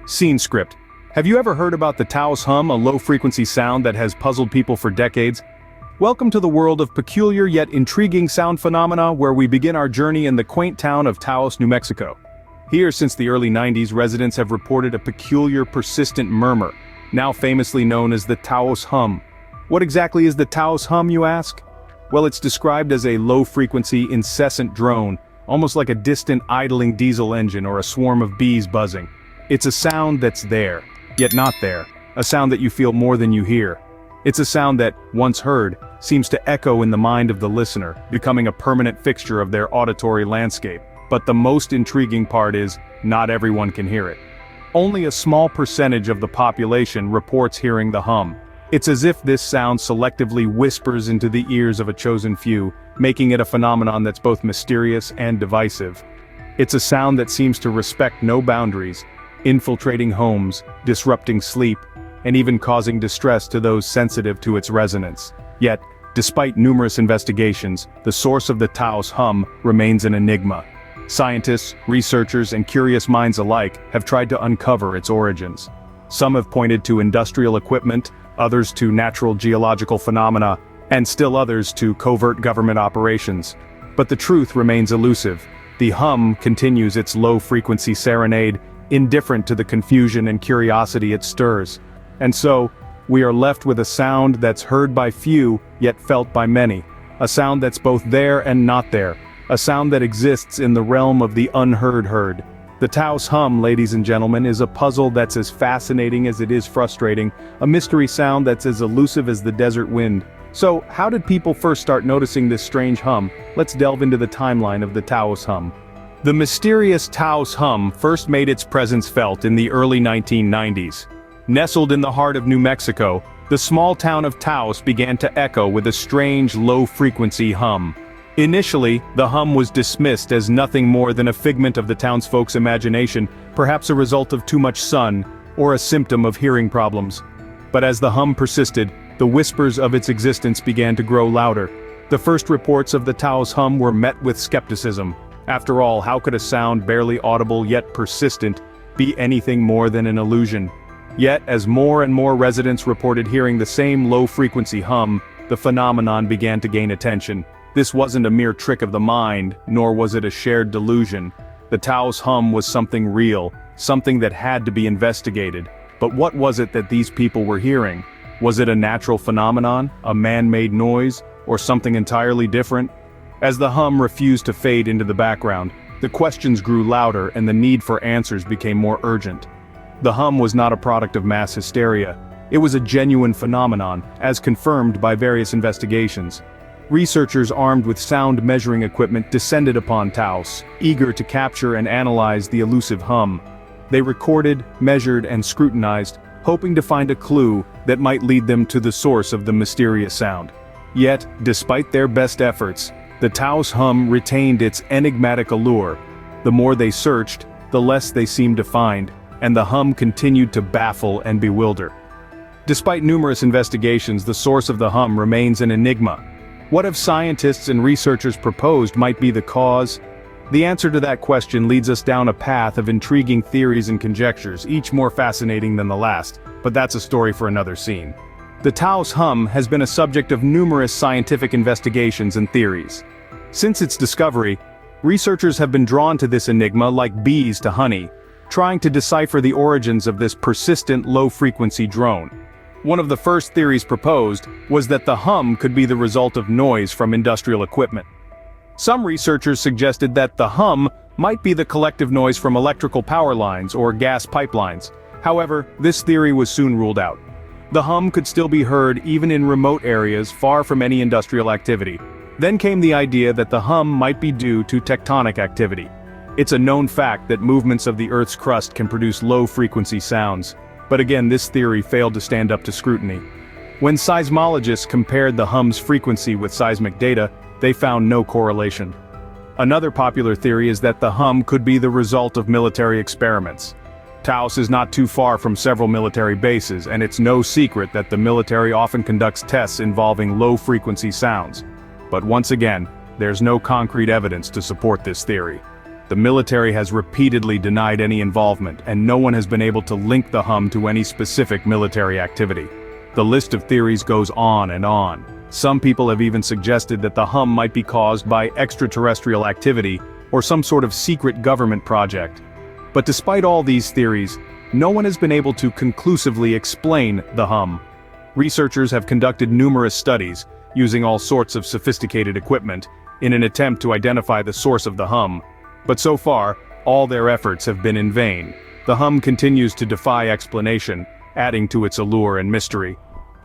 Scene script. Have you ever heard about the Taos Hum, a low-frequency sound that has puzzled people for decades? Welcome to the world of peculiar yet intriguing sound phenomena, where we begin our journey in the quaint town of Taos, New Mexico. Here, since the early 90s, residents have reported a peculiar, persistent murmur, now famously known as the Taos Hum. What exactly is the Taos Hum, you ask? Well, it's described as a low-frequency, incessant drone, almost like a distant, idling diesel engine or a swarm of bees buzzing. It's a sound that's there, yet not there, a sound that you feel more than you hear. It's a sound that, once heard, seems to echo in the mind of the listener, becoming a permanent fixture of their auditory landscape. But the most intriguing part is, not everyone can hear it. Only a small percentage of the population reports hearing the hum. It's as if this sound selectively whispers into the ears of a chosen few, making it a phenomenon that's both mysterious and divisive. It's a sound that seems to respect no boundaries, infiltrating homes, disrupting sleep, and even causing distress to those sensitive to its resonance. Yet, despite numerous investigations, the source of the Taos Hum remains an enigma. Scientists, researchers, and curious minds alike have tried to uncover its origins. Some have pointed to industrial equipment, others to natural geological phenomena, and still others to covert government operations. But the truth remains elusive. The hum continues its low-frequency serenade, indifferent to the confusion and curiosity it stirs. And so, we are left with a sound that's heard by few, yet felt by many. A sound that's both there and not there. A sound that exists in the realm of the unheard heard. The Taos Hum, ladies and gentlemen, is a puzzle that's as fascinating as it is frustrating, a mystery sound that's as elusive as the desert wind. So, how did people first start noticing this strange hum? Let's delve into the timeline of the Taos Hum. The mysterious Taos Hum first made its presence felt in the early 1990s. Nestled in the heart of New Mexico, the small town of Taos began to echo with a strange low-frequency hum. Initially, the hum was dismissed as nothing more than a figment of the townsfolk's imagination, perhaps a result of too much sun, or a symptom of hearing problems. But as the hum persisted, the whispers of its existence began to grow louder. The first reports of the Taos Hum were met with skepticism. After all, how could a sound barely audible yet persistent be anything more than an illusion? Yet, as more and more residents reported hearing the same low-frequency hum, the phenomenon began to gain attention. This wasn't a mere trick of the mind, nor was it a shared delusion. The Taos Hum was something real, something that had to be investigated. But what was it that these people were hearing? Was it a natural phenomenon, a man-made noise, or something entirely different? As the hum refused to fade into the background, the questions grew louder and the need for answers became more urgent. The hum was not a product of mass hysteria. It was a genuine phenomenon, as confirmed by various investigations. Researchers armed with sound measuring equipment descended upon Taos, eager to capture and analyze the elusive hum. They recorded, measured, and scrutinized, hoping to find a clue that might lead them to the source of the mysterious sound. Yet, despite their best efforts, the Taos Hum retained its enigmatic allure. The more they searched, the less they seemed to find, and the hum continued to baffle and bewilder. Despite numerous investigations, the source of the hum remains an enigma. What have scientists and researchers proposed might be the cause? The answer to that question leads us down a path of intriguing theories and conjectures, each more fascinating than the last, but that's a story for another scene. The Taos Hum has been a subject of numerous scientific investigations and theories. Since its discovery, researchers have been drawn to this enigma like bees to honey, trying to decipher the origins of this persistent low-frequency drone. One of the first theories proposed was that the hum could be the result of noise from industrial equipment. Some researchers suggested that the hum might be the collective noise from electrical power lines or gas pipelines. However, this theory was soon ruled out. The hum could still be heard even in remote areas far from any industrial activity. Then came the idea that the hum might be due to tectonic activity. It's a known fact that movements of the Earth's crust can produce low-frequency sounds. But again, this theory failed to stand up to scrutiny. When seismologists compared the hum's frequency with seismic data, they found no correlation. Another popular theory is that the hum could be the result of military experiments. Taos is not too far from several military bases, and it's no secret that the military often conducts tests involving low-frequency sounds. But once again, there's no concrete evidence to support this theory. The military has repeatedly denied any involvement, and no one has been able to link the hum to any specific military activity. The list of theories goes on and on. Some people have even suggested that the hum might be caused by extraterrestrial activity or some sort of secret government project. But despite all these theories, no one has been able to conclusively explain the hum. Researchers have conducted numerous studies, using all sorts of sophisticated equipment, in an attempt to identify the source of the hum. But so far, all their efforts have been in vain. The hum continues to defy explanation, adding to its allure and mystery.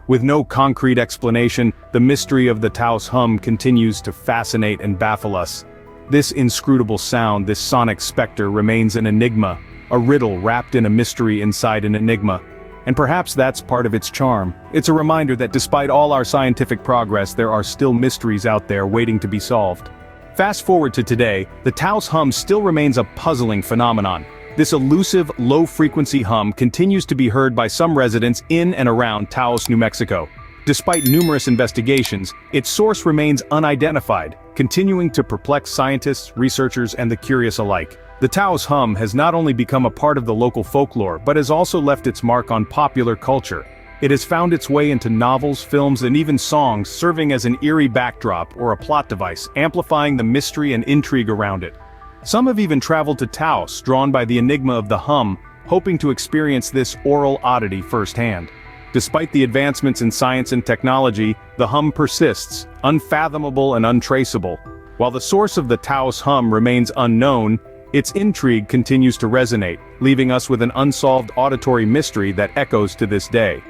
With no concrete explanation, the mystery of the Taos Hum continues to fascinate and baffle us. This inscrutable sound, this sonic specter, remains an enigma, a riddle wrapped in a mystery inside an enigma. And perhaps that's part of its charm. It's a reminder that despite all our scientific progress, there are still mysteries out there waiting to be solved. Fast forward to today, the Taos Hum still remains a puzzling phenomenon. This elusive, low-frequency hum continues to be heard by some residents in and around Taos, New Mexico. Despite numerous investigations, its source remains unidentified, continuing to perplex scientists, researchers, and the curious alike. The Taos Hum has not only become a part of the local folklore, but has also left its mark on popular culture. It has found its way into novels, films, and even songs, serving as an eerie backdrop or a plot device, amplifying the mystery and intrigue around it. Some have even traveled to Taos, drawn by the enigma of the hum, hoping to experience this oral oddity firsthand. Despite the advancements in science and technology, the hum persists, unfathomable and untraceable. While the source of the Taos Hum remains unknown, its intrigue continues to resonate, leaving us with an unsolved auditory mystery that echoes to this day.